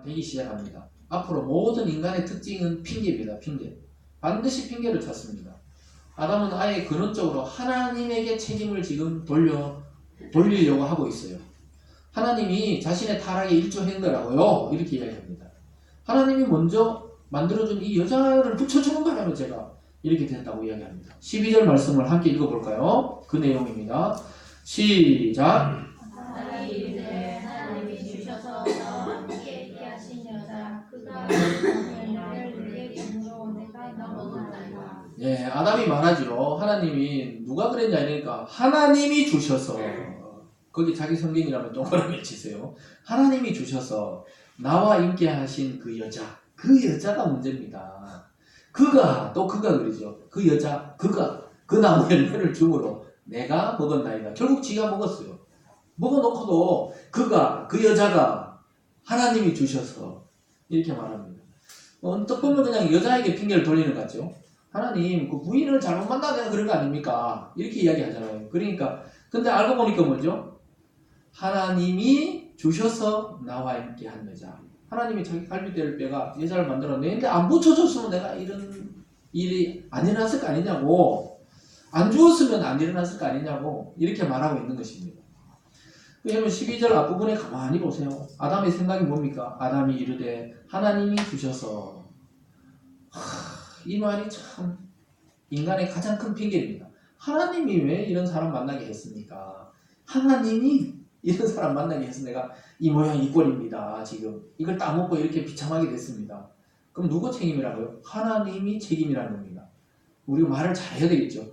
되기 시작합니다. 앞으로 모든 인간의 특징은 핑계입니다. 핑계. 반드시 핑계를 찾습니다. 아담은 아예 근원적으로 하나님에게 책임을 지금 돌리려고 하고 있어요. 하나님이 자신의 타락에 일조한 거라고요. 이렇게 이야기합니다. 하나님이 먼저 만들어준 이 여자를 붙여주는 바람에 제가 이렇게 됐다고 이야기합니다. 12절 말씀을 함께 읽어볼까요? 그 내용입니다. 시작. 하나님이 주셔서 너와 함께 있게하신 여자 그가 너를 중으로 내가 넘어간다. 예, 아담이 말하지요. 하나님이 누가 그랬냐 이러니까 하나님이 주셔서, 거기 자기 성경이라면 동그라미 치세요. 하나님이 주셔서 나와 함께 하신 그 여자가 문제입니다. 그가 그러죠. 그 여자 그가 그 나무 열매를 주므로 내가 먹었나이다. 결국 지가 먹었어요. 먹어놓고도 그 여자가 하나님이 주셔서 이렇게 말합니다. 언뜻 보면 그냥 여자에게 핑계를 돌리는 것 같죠. 하나님 그 부인을 잘못 만나 내가 그런 거 아닙니까? 이렇게 이야기하잖아요. 그러니까 근데 알고 보니까 뭐죠? 하나님이 주셔서 나와 함께 한 여자. 하나님이 자기 갈비뼈를 빼가 여자를 만들어내는데 안 붙여줬으면 내가 이런 일이 안 일어났을 거 아니냐고, 안 주었으면 안 일어났을 거 아니냐고 이렇게 말하고 있는 것입니다. 여러분 12절 앞부분에 가만히 보세요. 아담의 생각이 뭡니까? 아담이 이르되 하나님이 주셔서. 이 말이 참 인간의 가장 큰 핑계입니다. 하나님이 왜 이런 사람 만나게 했습니까? 하나님이 이런 사람 만나게 해서 내가 이 모양 이 꼴입니다. 지금 이걸 따먹고 이렇게 비참하게 됐습니다. 그럼 누구 책임이라고요? 하나님이 책임이라는 겁니다. 우리가 말을 잘해야 되겠죠.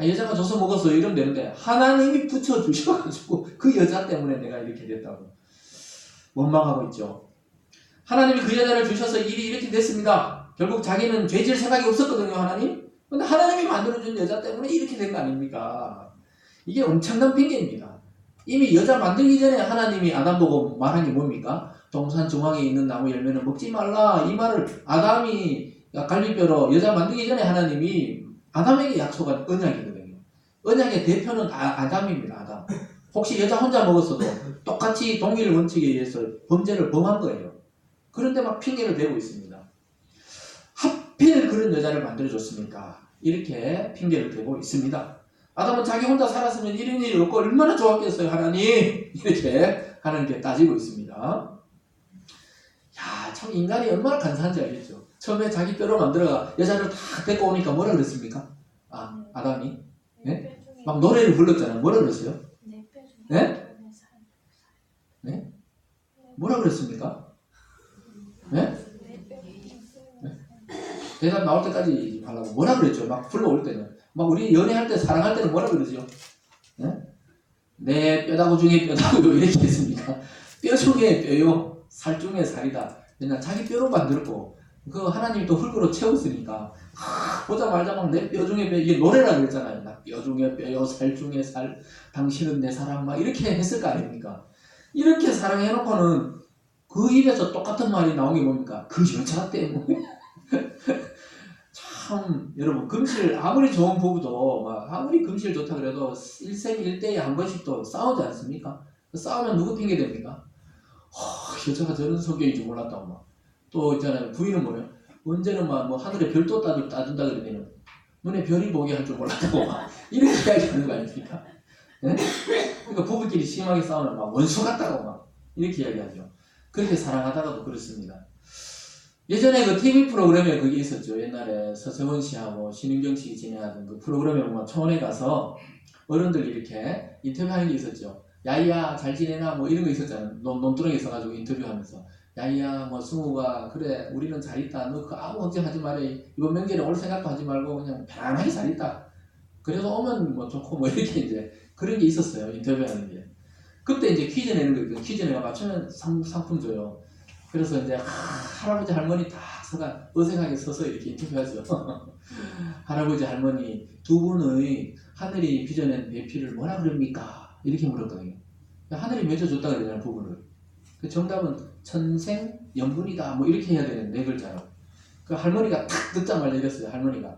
여자가 줘서 먹었어 이러면 되는데 하나님이 붙여주셔가지고 그 여자 때문에 내가 이렇게 됐다고 원망하고 있죠. 하나님이 그 여자를 주셔서 일이 이렇게 됐습니다. 결국 자기는 죄질 생각이 없었거든요. 하나님. 근데 하나님이 만들어준 여자 때문에 이렇게 된 거 아닙니까? 이게 엄청난 핑계입니다. 이미 여자 만들기 전에 하나님이 아담 보고 말한 게 뭡니까? 동산 중앙에 있는 나무 열매는 먹지 말라. 이 말을 아담이 갈비뼈로 여자 만들기 전에 하나님이 아담에게 약속한 언약이거든요. 언약의 대표는 아담입니다. 아담. 혹시 여자 혼자 먹었어도 똑같이 동일 원칙에 의해서 범죄를 범한 거예요. 그런데 막 핑계를 대고 있습니다. 하필 그런 여자를 만들어줬습니까? 이렇게 핑계를 대고 있습니다. 아담은 자기 혼자 살았으면 이런 일이 없고 얼마나 좋았겠어요, 하나님. 이렇게 하나님께 따지고 있습니다. 야, 참 인간이 얼마나 간사한지 알겠죠. 처음에 자기 뼈로 만들어가 여자를 다 데리고 오니까 뭐라 그랬습니까? 아담이? 네? 막 노래를 불렀잖아요. 뭐라 그랬어요? 네? 네? 뭐라 그랬습니까? 네? 네? 대답 나올 때까지 하려고 뭐라 그랬죠? 막 불러올 때는. 막 우리 연애할 때 사랑할 때는 뭐라 그러죠? 네? 내 뼈다구 중에 뼈다구요 이렇게 했습니까? 뼈 중에 뼈요 살 중에 살이다. 그냥 자기 뼈로 만들고 그 하나님이 또 흙으로 채웠으니까 보자마자 막 내 뼈 중에 뼈, 이게 노래라 그랬잖아요. 나 뼈 중에 뼈요 살 중에 살 당신은 내 사랑 막 이렇게 했을 거 아닙니까? 이렇게 사랑해놓고는 그 입에서 똑같은 말이 나온 게 뭡니까? 그 여자 때문에. 참 여러분 금실 아무리 좋은 부부도 막 아무리 금실 좋다 그래도 일생일대에 한 번씩 또 싸우지 않습니까? 싸우면 누구 핑계 됩니까? 여자가 저런 성격인 줄 몰랐다고 막. 또 있잖아요. 부인은 뭐예요? 언제는 막 뭐 하늘에 별도 따준다 그러면 눈에 별이 보게 할 줄 몰랐다고 막 이렇게 이야기하는 거 아닙니까? 네? 그러니까 부부끼리 심하게 싸우면 막 원수 같다고 막 이렇게 이야기하죠. 그렇게 사랑하다가도 그렇습니다. 예전에 그 TV 프로그램에 그게 있었죠. 옛날에 서세원 씨하고 신윤경 씨 진행하던 그 프로그램에 보면 초원에 가서 어른들 이렇게 인터뷰하는 게 있었죠. 야이야 잘 지내나 뭐 이런 거 있었잖아요. 논두렁에 있어가지고 인터뷰하면서 야이야 뭐 승우가 그래 우리는 잘 있다. 너 그 아무 걱정하지 말아. 이번 명절에 올 생각도 하지 말고 그냥 편안하게 잘 있다. 그래서 오면 뭐 좋고 뭐 이렇게 이제 그런 게 있었어요. 인터뷰하는 게. 그때 이제 퀴즈 내는 거 있거든요. 퀴즈 내가 맞추면 상품 줘요. 그래서 이제 할아버지 할머니 다 서가 어색하게 서서 이렇게 인터뷰하죠. 할아버지 할머니 두 분의 하늘이 빚어낸 배필을 뭐라 그럽니까? 이렇게 물었거든요. 하늘이 맺어줬다 그러잖아요. 부부를. 그 정답은 천생연분이다 뭐 이렇게 해야 되는데 네 글자로. 그 할머니가 탁 듣자마자 이랬어요. 할머니가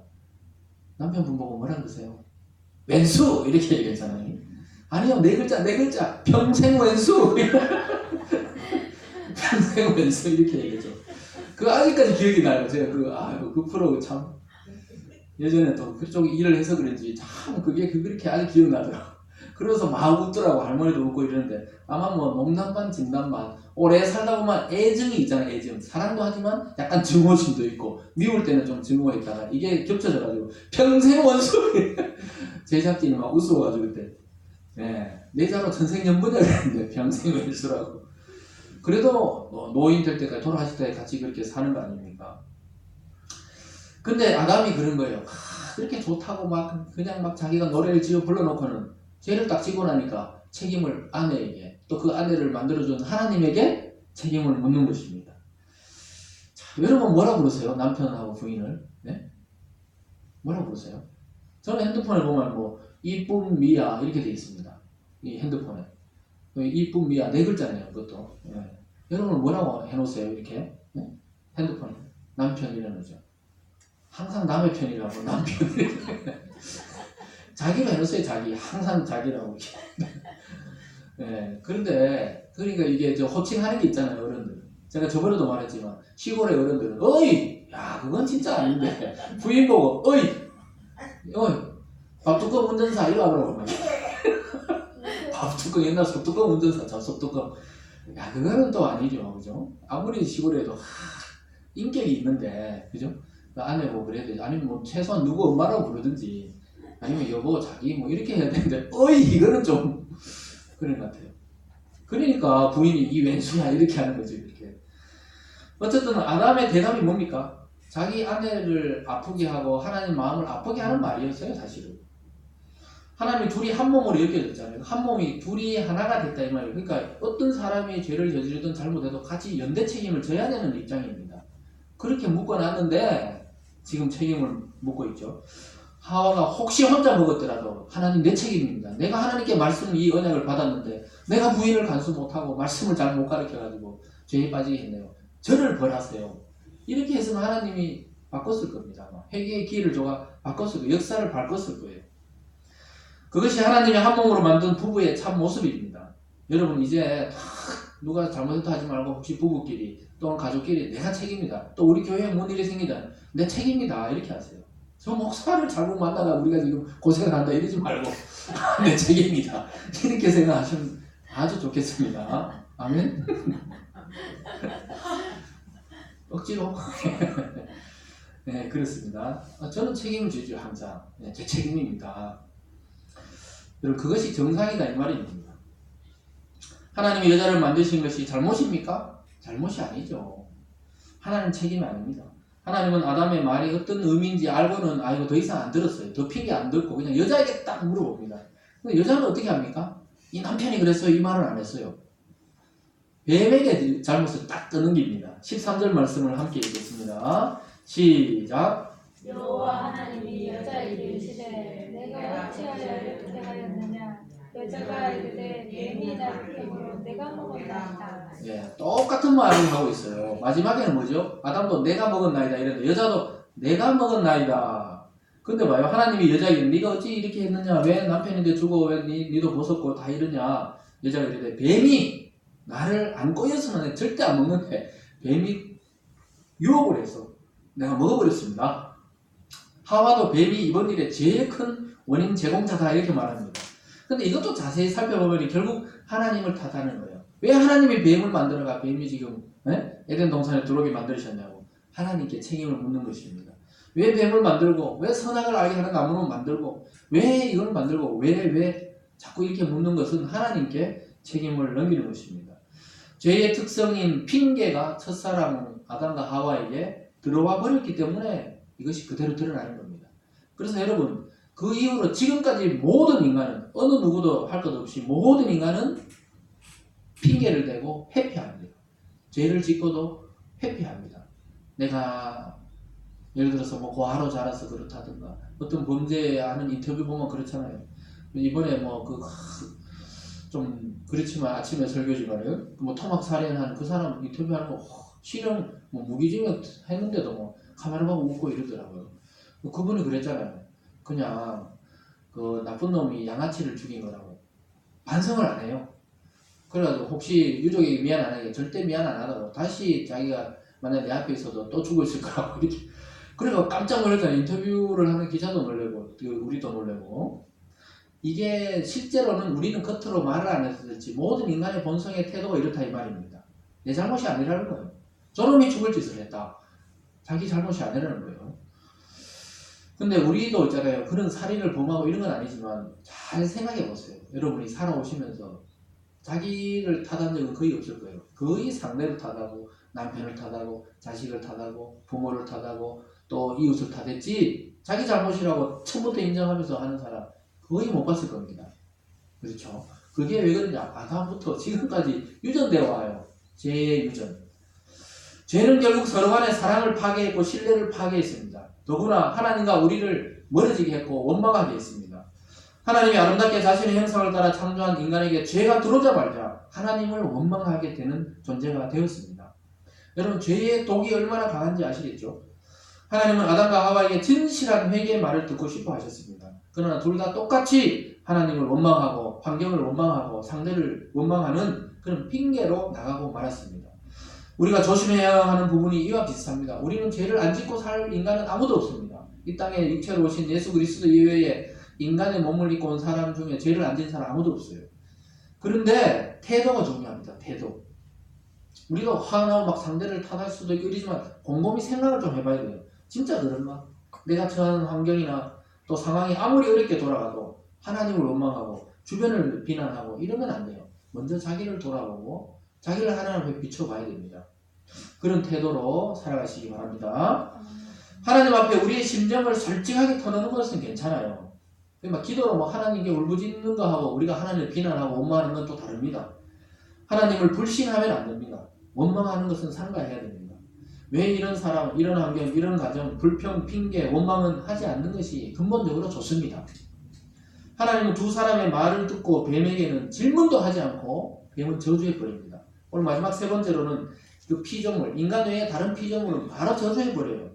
남편분 보고 뭐라 그러세요? 왼수 이렇게 얘기했잖아요. 아니요 네 글자 평생 왼수. 평생 왼수 이렇게 얘기했죠. 그 아직까지 기억이 나요. 제가 그 프로 참 예전에 또 그쪽 일을 해서 그런지 참 그게 그렇게 아직 기억나더라고. 그래서 막 웃더라고. 할머니도 웃고 이러는데 아마 뭐 농담 반 진담 반 오래 살다 보면 애증이 있잖아요. 애증. 사랑도 하지만 약간 증오심도 있고 미울 때는 좀 증오했다가 이게 겹쳐져가지고 평생 원수 제작진이 막 웃어가지고 그때 내 자로 천생연분이라 그랬는데 평생 원수라고. 그래도 노인 될 때까지 돌아가실 때 같이 그렇게 사는 거 아닙니까? 근데 아담이 그런 거예요. 그렇게 좋다고 막 그냥 막 자기가 노래를 지어 불러놓고는 죄를 딱 지고 나니까 책임을 아내에게 또 그 아내를 만들어준 하나님에게 책임을 묻는 것입니다. 자, 여러분 뭐라고 부르세요? 남편하고 부인을? 네? 뭐라고 부르세요? 저는 핸드폰에 보면 뭐 이쁨 미야 이렇게 돼 있습니다. 이 핸드폰에 이쁨 미야 네 글자네요. 그것도. 여러분 뭐라고 해놓으세요? 이렇게 핸드폰에 남편이라는 거죠. 항상 남의 편이라고 남편이 자기가 해놓으세요. 자기 항상 자기라고. 그런데 그러니까 이게 저 호칭하는 게 있잖아요. 어른들. 제가 저번에도 말했지만 시골의 어른들은 어이 야 그건 진짜 아닌데 부인 보고 어이 밥뚜껑 운전사 이러더라고. 밥뚜껑 옛날 소뚜껑 운전사 저 소뚜껑 야 그거는 또 아니죠. 그죠? 아무리 시골에도 인격이 있는데 그죠? 아내고 그래야 되지. 아니면 뭐 최소한 누구 엄마라고 부르든지 아니면 여보 자기 뭐 이렇게 해야 되는데 어이 이거는 좀 그런 것 같아요. 그러니까 부인이 이 왼수야 이렇게 하는 거죠. 이렇게. 어쨌든 아담의 대답이 뭡니까? 자기 아내를 아프게 하고 하나님 마음을 아프게 하는 말이었어요. 사실은. 하나님이 둘이 한 몸으로 엮여졌잖아요. 한 몸이 둘이 하나가 됐다 이 말이에요. 그러니까 어떤 사람이 죄를 저지르든 잘못해도 같이 연대 책임을 져야 되는 입장입니다. 그렇게 묶어놨는데 지금 책임을 묻고 있죠. 하와가 혹시 혼자 먹었더라도 하나님 내 책임입니다. 내가 하나님께 말씀 이 언약을 받았는데 내가 부인을 간수 못하고 말씀을 잘 못 가르쳐가지고 죄에 빠지게 했네요. 저를 벌하세요. 이렇게 했으면 하나님이 바꿨을 겁니다. 회개의 기회를 줘가 바꿨을 거예요. 역사를 바꿨을 거예요. 그것이 하나님이 한 몸으로 만든 부부의 참 모습입니다. 여러분 이제 누가 잘못했다 하지 말고 혹시 부부끼리 또는 가족끼리 내가 책임이다. 또 우리 교회에 뭔 일이 생기다. 내 책임이다. 이렇게 하세요. 저 목사를 잘못 만나가 우리가 지금 고생을 한다 이러지 말고 내 책임이다. 이렇게 생각하시면 아주 좋겠습니다. 아멘? 억지로? 네, 그렇습니다. 저는 책임을 지죠, 항상. 제 책임입니다. 여러분, 그것이 정상이다, 이 말입니다. 하나님이 여자를 만드신 것이 잘못입니까? 잘못이 아니죠. 하나님 책임이 아닙니다. 하나님은 아담의 말이 어떤 의미인지 알고는 이거 더 이상 안 들었어요. 더 핑계 안 듣고 그냥 여자에게 딱 물어봅니다. 근데 여자는 어떻게 합니까? 이 남편이 그랬어요. 이 말은 안 했어요. 뱀에게 잘못을 딱 떠넘깁니다. 13절 말씀을 함께 읽겠습니다. 시작. 여호와 하나님이 여자에게 이르시되 내가 어찌하여 이렇게 하였느냐 여자가 이르되 뱀이 나를 깨물어 내가 먹었나이다. 똑같은 말을 하고 있어요. 마지막에는 뭐죠? 아담도 내가 먹었나이다 이랬는데 여자도 내가 먹었나이다. 근데 봐요. 하나님이 여자에게 네가 어찌 이렇게 했느냐? 왜 남편인데 죽어? 왜 니도 벗었고 다 이러냐? 여자가 이르되 뱀이 나를 안 꼬였으면 절대 안 먹는데 뱀이 유혹을 해서 내가 먹어버렸습니다. 하와도 뱀이 이번 일에 제일 큰 원인 제공자다 이렇게 말합니다. 근데 이것도 자세히 살펴보면 결국 하나님을 탓하는 거예요. 왜 하나님이 뱀을 만들어가 뱀이 지금 에덴 동산에 들어오게 만드셨냐고 하나님께 책임을 묻는 것입니다. 왜 뱀을 만들고 왜 선악을 알게 하는 나무를 만들고 왜 이걸 만들고 왜 자꾸 이렇게 묻는 것은 하나님께 책임을 넘기는 것입니다. 죄의 특성인 핑계가 첫사랑 아담과 하와에게 들어와 버렸기 때문에 이것이 그대로 드러나는 겁니다. 그래서 여러분 그 이후로 지금까지 모든 인간은 어느 누구도 할 것 없이 모든 인간은 핑계를 대고 회피합니다. 죄를 짓고도 회피합니다. 내가 예를 들어서 뭐 고아로 자라서 그렇다든가 어떤 범죄하는 인터뷰 보면 그렇잖아요. 이번에 뭐 좀 그렇지만 아침에 설교지만은 뭐 토막 살인한 그 사람 인터뷰하는 거 실형 뭐 무기징역 했는데도 뭐 카메라 보고 웃고 이러더라고요. 그분이 그랬잖아요. 그냥 그 나쁜 놈이 양아치를 죽인 거라고 반성을 안 해요. 그래가지고 혹시 유족에게 미안 안 하게 절대 미안 안 하다고 다시 자기가 만약 내 앞에 있어도 또 죽어 있을 거라고 이렇게 그래서 깜짝 놀랐잖아요. 인터뷰를 하는 기자도 놀래고 우리도 놀래고 이게 실제로는 우리는 겉으로 말을 안 했을지 모든 인간의 본성의 태도가 이렇다 이 말입니다. 내 잘못이 아니라는 거예요. 저놈이 죽을 짓을 했다. 자기 잘못이 아니라는 거예요. 근데 우리도 있잖아요. 그런 살인을 범하고 이런 건 아니지만 잘 생각해 보세요. 여러분이 살아오시면서 자기를 탓한 적은 거의 없을 거예요. 거의 상대를 탓하고 남편을 탓하고 자식을 탓하고 부모를 탓하고 또 이웃을 탓했지 자기 잘못이라고 처음부터 인정하면서 하는 사람 거의 못 봤을 겁니다. 그렇죠? 그게 왜 그러냐? 아담부터 지금까지 유전되어 와요. 죄의 유전. 죄는 결국 서로 간의 사랑을 파괴했고 신뢰를 파괴했습니다. 더구나 하나님과 우리를 멀어지게 했고 원망하게 했습니다. 하나님이 아름답게 자신의 형상을 따라 창조한 인간에게 죄가 들어오자마자 하나님을 원망하게 되는 존재가 되었습니다. 여러분 죄의 독이 얼마나 강한지 아시겠죠? 하나님은 아담과 하와에게 진실한 회개의 말을 듣고 싶어 하셨습니다. 그러나 둘 다 똑같이 하나님을 원망하고 환경을 원망하고 상대를 원망하는 그런 핑계로 나가고 말았습니다. 우리가 조심해야 하는 부분이 이와 비슷합니다. 우리는 죄를 안 짓고 살 인간은 아무도 없습니다. 이 땅에 육체로 오신 예수 그리스도 이외에 인간의 몸을 입고 온 사람 중에 죄를 안 지은 사람 아무도 없어요. 그런데 태도가 중요합니다. 태도. 우리가 화나고 막 상대를 탓할 수도 있고 이러지만 곰곰이 생각을 좀 해봐야 돼요. 진짜 그런가? 내가 처한 환경이나 또 상황이 아무리 어렵게 돌아가도 하나님을 원망하고 주변을 비난하고 이런 건 안 돼요. 먼저 자기를 돌아보고 자기를 하나님 앞에 비춰봐야 됩니다. 그런 태도로 살아가시기 바랍니다. 하나님 앞에 우리의 심정을 솔직하게 터놓는 것은 괜찮아요. 막 기도로 뭐 하나님께 울부짖는 거 하고 우리가 하나님을 비난하고 원망하는 건 또 다릅니다. 하나님을 불신하면 안 됩니다. 원망하는 것은 삼가해야 됩니다. 왜 이런 사람, 이런 환경, 이런 가정, 불평, 핑계, 원망은 하지 않는 것이 근본적으로 좋습니다. 하나님은 두 사람의 말을 듣고 뱀에게는 질문도 하지 않고 뱀은 저주해버립니다. 오늘 마지막 세 번째로는 그 피조물, 인간 외에 다른 피조물은 바로 저주해버려요.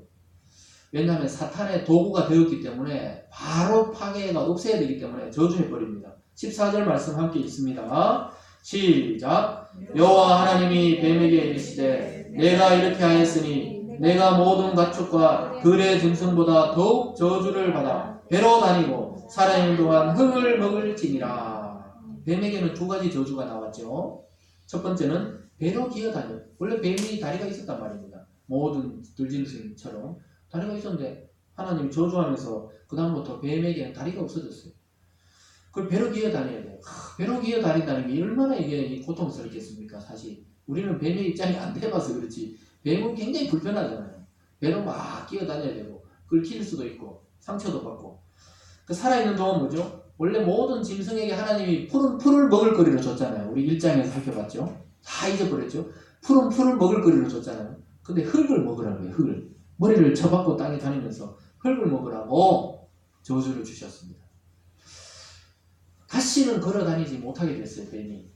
왜냐하면 사탄의 도구가 되었기 때문에 바로 파괴가 없애야 되기 때문에 저주해버립니다. 14절 말씀 함께 있습니다. 시작. 여호와 하나님이 뱀에게 이르시되 내가 이렇게 하였으니 내가 모든 가축과 들의 짐승보다 더욱 저주를 받아 배로 다니고 살아있는 동안 흙을 먹을지니라. 뱀에게는 두 가지 저주가 나왔죠. 첫 번째는 배로 기어다녀. 원래 뱀이 다리가 있었단 말입니다. 모든 들짐승처럼 다리가 있었는데 하나님이 저주하면서 그 다음부터 뱀에게는 다리가 없어졌어요. 그걸 배로 기어다녀야 돼요. 배로 기어다닌다는 게 얼마나 이게 고통스럽겠습니까? 사실 우리는 뱀의 입장이 안 돼봐서 그렇지 뱀은 굉장히 불편하잖아요. 배로 막 기어다녀야 되고 긁힐 수도 있고 상처도 받고 그 살아있는 동안 뭐죠? 원래 모든 짐승에게 하나님이 풀을 먹을 거리로 줬잖아요. 우리 1장에서 살펴봤죠. 다 잊어버렸죠. 풀을 먹을 거리로 줬잖아요. 근데 흙을 먹으라고 해요. 흙을. 머리를 쳐박고 땅에 다니면서 흙을 먹으라고 저주를 주셨습니다. 다시는 걸어다니지 못하게 됐어요. 뱀이.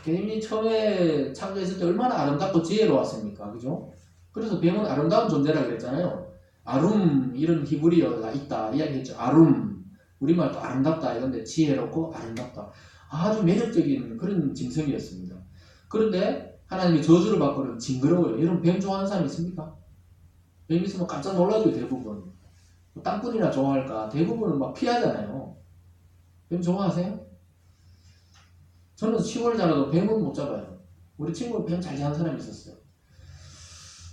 뱀이 처음에 창조했을 때 얼마나 아름답고 지혜로웠습니까? 그죠? 그래서 뱀은 아름다운 존재라고 그랬잖아요. 아룸 이런 히브리어가 있다 이야기했죠. 아룸 우리말도 아름답다 이건데 지혜롭고 아름답다 아주 매력적인 그런 짐승이었습니다. 그런데 하나님이 저주를 받고는 징그러워요. 여러분 뱀 좋아하는 사람 있습니까? 뱀 있으면 깜짝 놀라죠. 대부분 땅굴이나 좋아할까 대부분은 막 피하잖아요. 뱀 좋아하세요? 저는 시골 자라도 뱀은 못 잡아요. 우리 친구 뱀 잘 잡는 사람이 있었어요.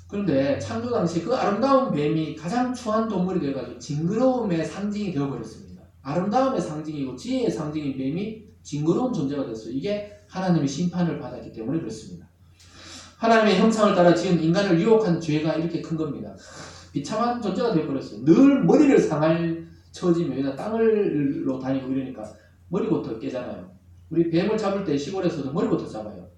그런데 창조 당시 그 아름다운 뱀이 가장 추한 동물이 되어가지고 징그러움의 상징이 되어버렸습니다. 아름다움의 상징이고 지혜의 상징인 뱀이 징그러운 존재가 됐어요. 이게 하나님의 심판을 받았기 때문에 그렇습니다. 하나님의 형상을 따라 지은 인간을 유혹한 죄가 이렇게 큰 겁니다. 비참한 존재가 되어버렸어요. 늘 머리를 상할 처지면 땅을로 다니고 이러니까 머리부터 깨잖아요. 우리 뱀을 잡을 때 시골에서도 머리부터 잡아요.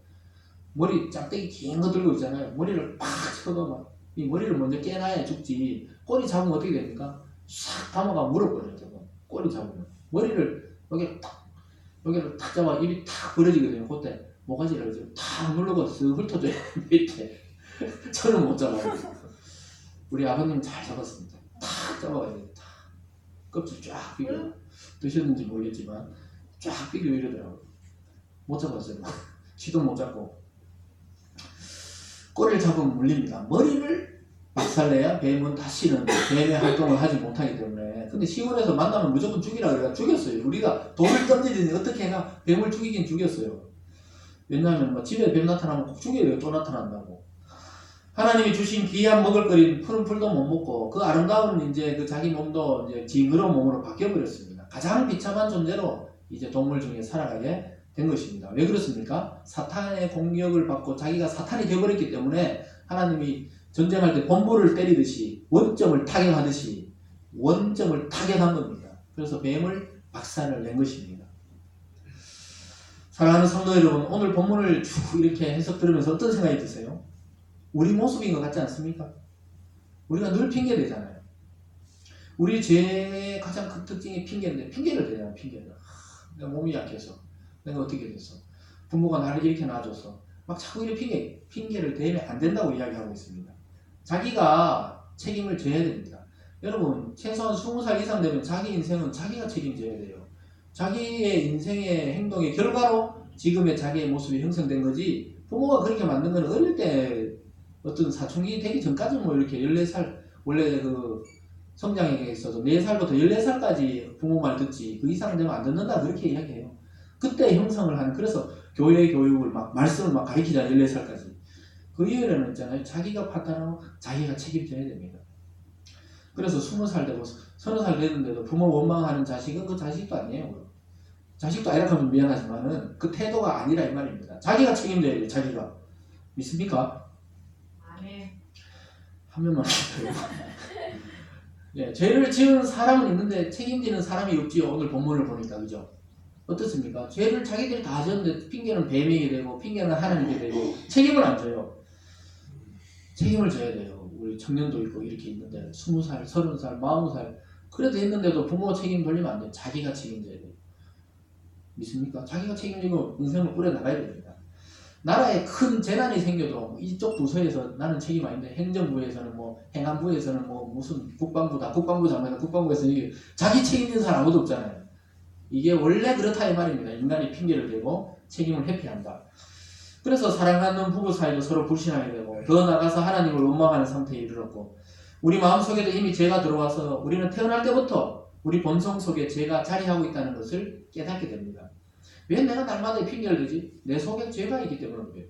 머리 짝대기 긴 거 들고 있잖아요. 머리를 팍 쳐도 막 이 머리를 먼저 깨놔야 죽지. 꼬리 잡으면 어떻게 됩니까? 싹 감아가 물어버려요. 저거. 꼬리 잡으면 머리를 여기를 탁 잡아 입이 탁 벌어지거든요. 그때 모가지를 이제 탁 누르고 쓱 훑어줘야 이렇게. 저는 못 잡아요. 우리 아버님 잘 잡았습니다. 탁 잡아가지고 탁 껍질 쫙 비벼. 드셨는지 모르겠지만 쫙 비벼 이러더라고요. 못 잡았어요. 쥐도 못 잡고 꼬리를 잡으면 물립니다. 머리를 박살내야 뱀은 다시는 뱀의 활동을 하지 못하기 때문에. 근데 시골에서 만나면 무조건 죽이라 그래가 죽였어요. 우리가 돌을 던지더니 어떻게 해가 뱀을 죽이긴 죽였어요. 왜냐하면 뭐 집에 뱀 나타나면 꼭 죽여요. 또 나타난다고. 하나님이 주신 귀한 먹을거리 푸른 풀도 못 먹고 그 아름다운 이제 그 자기 몸도 이제 징그러운 몸으로 바뀌어버렸습니다. 가장 비참한 존재로 이제 동물 중에 살아가게 된 것입니다. 왜 그렇습니까? 사탄의 공격을 받고 자기가 사탄이 되어버렸기 때문에 하나님이 전쟁할 때 본보를 때리듯이 원점을 타격하듯이 원점을 타격한 겁니다. 그래서 뱀을 박살을 낸 것입니다. 사랑하는 성도 여러분, 오늘 본문을 쭉 이렇게 해석 들으면서 어떤 생각이 드세요? 우리 모습인 것 같지 않습니까? 우리가 늘 핑계 대잖아요. 우리 죄의 가장 큰 특징이 핑계인데 핑계를 대잖아요. 핑계를. 내가 몸이 약해서 내가 어떻게 됐어? 부모가 나를 이렇게 낳아줘서 막 자꾸 이렇게 핑계를 대면 안 된다고 이야기하고 있습니다. 자기가 책임을 져야 됩니다. 여러분 최소한 20살 이상 되면 자기 인생은 자기가 책임져야 돼요. 자기의 인생의 행동의 결과로 지금의 자기의 모습이 형성된 거지 부모가 그렇게 만든 건 어릴 때 어떤 사춘기 되기 전까지는 뭐 이렇게 14살 원래 그 성장에 있어서 4살부터 14살까지 부모 말 듣지 그 이상 되면 안 듣는다 그렇게 이야기해요. 그때 형성을 하는 그래서 교회 교육을 막 말씀을 막 가르치자 14살까지 그 이후에는 있잖아요. 자기가 판단하고 자기가 책임져야 됩니다. 그래서 20살 되고 30살 되는데도 부모 원망하는 자식은 그 자식도 아니에요. 자식도 아니라 하면 미안하지만은 그 태도가 아니라 이 말입니다. 자기가 책임져야 돼요. 자기가. 믿습니까? 한 명만 믿어요. 예, 죄를 지은 사람은 있는데 책임지는 사람이 없지요. 오늘 본문을 보니까 그죠? 어떻습니까? 죄를 자기들이 다 지었는데 핑계는 뱀에게 되고 핑계는 하나님께 되고 책임을 안 져요. 책임을 져야 돼요. 우리 청년도 있고 이렇게 있는데 20살, 30살, 40살 그래도 있는데도 부모 책임 돌리면 안 돼요. 자기가 책임져야 돼요. 믿습니까? 자기가 책임지고 인생을 꾸려나가야 됩니다. 나라에 큰 재난이 생겨도 이쪽 부서에서 나는 책임 아닌데 행정부에서는 뭐 행안부에서는 뭐 무슨 국방부다 국방부 장관이다 국방부에서 이게 자기 책임진 사람 아무도 없잖아요. 이게 원래 그렇다 이 말입니다. 인간이 핑계를 대고 책임을 회피한다. 그래서 사랑하는 부부 사이도 서로 불신하게 되고 더 나아가서 하나님을 원망하는 상태에 이르렀고 우리 마음속에도 이미 죄가 들어와서 우리는 태어날 때부터 우리 본성 속에 죄가 자리하고 있다는 것을 깨닫게 됩니다. 왜 내가 날마다 핑계를 대지? 내 속에 죄가 있기 때문에 그래요.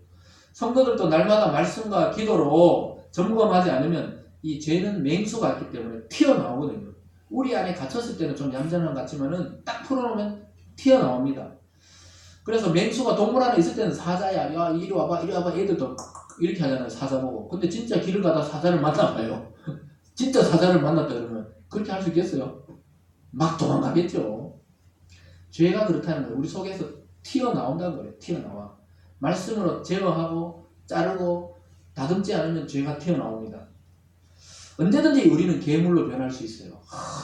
성도들도 날마다 말씀과 기도로 점검하지 않으면 이 죄는 맹수가 있기 때문에 튀어나오거든요. 우리 안에 갇혔을 때는 좀 얌전한 것 같지만은 딱 풀어놓으면 튀어나옵니다. 그래서 맹수가 동물 안에 있을 때는 사자야. 야 이리 와봐 이리 와봐 애들도 이렇게 하잖아요. 사자 보고. 근데 진짜 길을 가다 사자를 만나봐요. 진짜 사자를 만났다 그러면 그렇게 할 수 있겠어요? 막 도망가겠죠. 죄가 그렇다는 거예요. 우리 속에서 튀어나온다는 거예요. 튀어나와. 말씀으로 제어하고 자르고 다듬지 않으면 죄가 튀어나옵니다. 언제든지 우리는 괴물로 변할 수 있어요.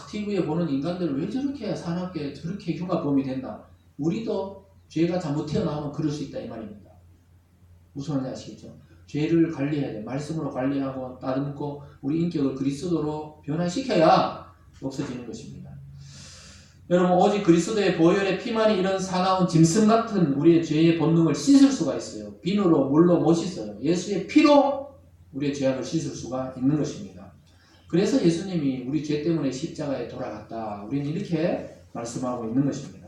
TV에 보는 인간들을 왜 저렇게 사납게 저렇게 흉악범이 된다. 우리도 죄가 잘못 튀어나오면 그럴 수 있다 이 말입니다. 무슨 말인지 아시겠죠? 죄를 관리해야 돼. 말씀으로 관리하고 다듬고 우리 인격을 그리스도로 변화시켜야 없어지는 것입니다. 여러분 오직 그리스도의 보혈의 피만이 이런 사나운 짐승 같은 우리의 죄의 본능을 씻을 수가 있어요. 비누로 물로 못 씻어요. 예수의 피로 우리의 죄악을 씻을 수가 있는 것입니다. 그래서 예수님이 우리 죄 때문에 십자가에 돌아갔다. 우리는 이렇게 말씀하고 있는 것입니다.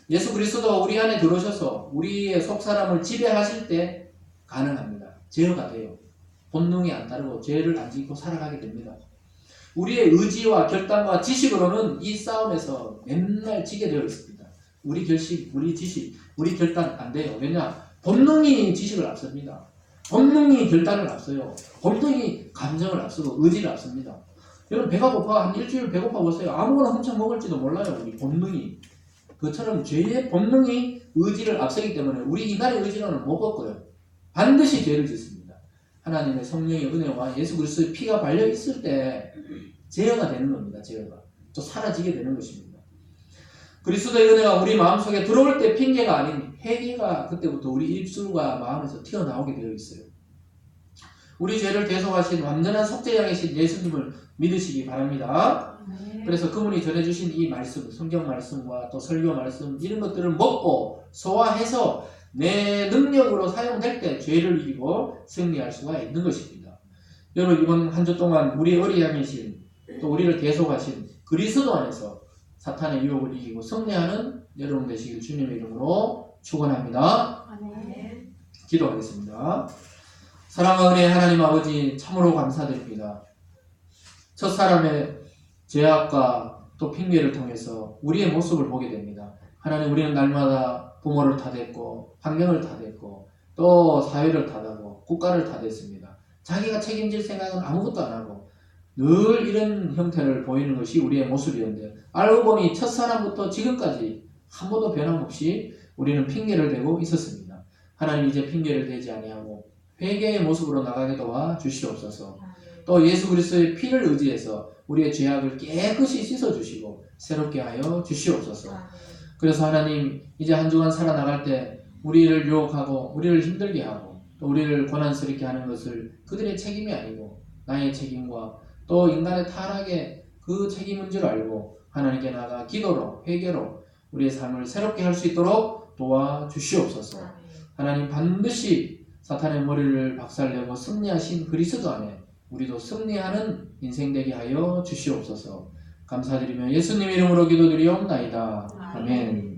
예수 그리스도가 우리 안에 들어오셔서 우리의 속사람을 지배하실 때 가능합니다. 제어가 돼요. 본능이 안 따르고 죄를 안 짓고 살아가게 됩니다. 우리의 의지와 결단과 지식으로는 이 싸움에서 맨날 지게 되어 있습니다. 우리 결심, 우리 지식, 우리 결단 안 돼요. 왜냐? 본능이 지식을 앞섭니다. 본능이 결단을 앞서요. 본능이 감정을 앞서고 의지를 앞섭니다. 여러분 배가 고파 한 일주일 배고파 보세요. 아무거나 훔쳐 먹을지도 몰라요. 우리 본능이. 그처럼 죄의 본능이 의지를 앞서기 때문에 우리 인간의 의지로는 못 걷고요. 반드시 죄를 짓습니다. 하나님의 성령의 은혜와 예수 그리스도의 피가 발려 있을 때 제어가 되는 겁니다. 제어가. 또 사라지게 되는 것입니다. 그리스도의 은혜가 우리 마음속에 들어올 때 핑계가 아닌 회개가 그때부터 우리 입술과 마음에서 튀어나오게 되어 있어요. 우리 죄를 대속하신 완전한 속죄양이신 예수님을 믿으시기 바랍니다. 그래서 그분이 전해주신 이 말씀, 성경 말씀과 또 설교 말씀 이런 것들을 먹고 소화해서 내 능력으로 사용될 때 죄를 이기고 승리할 수가 있는 것입니다. 여러분 이번 한 주 동안 우리 어리양이신 또 우리를 계속하신 그리스도 안에서 사탄의 유혹을 이기고 승리하는 여러분 되시길 주님의 이름으로 축원합니다. 아멘. 기도하겠습니다. 사랑과 은혜의 하나님 아버지 참으로 감사드립니다. 첫사람의 죄악과 또 핑계를 통해서 우리의 모습을 보게 됩니다. 하나님 우리는 날마다 부모를 탓했고 환경을 탓했고 또 사회를 탓하고 국가를 탓했습니다. 자기가 책임질 생각은 아무것도 안 하고 늘 이런 형태를 보이는 것이 우리의 모습이었는데 알고 보니 첫사람부터 지금까지 한 번도 변함없이 우리는 핑계를 대고 있었습니다. 하나님 이제 핑계를 대지 아니하고 회개의 모습으로 나가게 도와 주시옵소서. 또 예수 그리스도의 피를 의지해서 우리의 죄악을 깨끗이 씻어주시고 새롭게 하여 주시옵소서. 그래서 하나님 이제 한 주간 살아나갈 때 우리를 유혹하고 우리를 힘들게 하고 또 우리를 고난스럽게 하는 것을 그들의 책임이 아니고 나의 책임과 또 인간의 타락의 그 책임인 줄 알고 하나님께 나아가 기도로 회개로 우리의 삶을 새롭게 할 수 있도록 도와주시옵소서. 하나님 반드시 사탄의 머리를 박살내고 승리하신 그리스도 안에 우리도 승리하는 인생 되게 하여 주시옵소서. 감사드리며 예수님 이름으로 기도드리옵나이다. 아멘.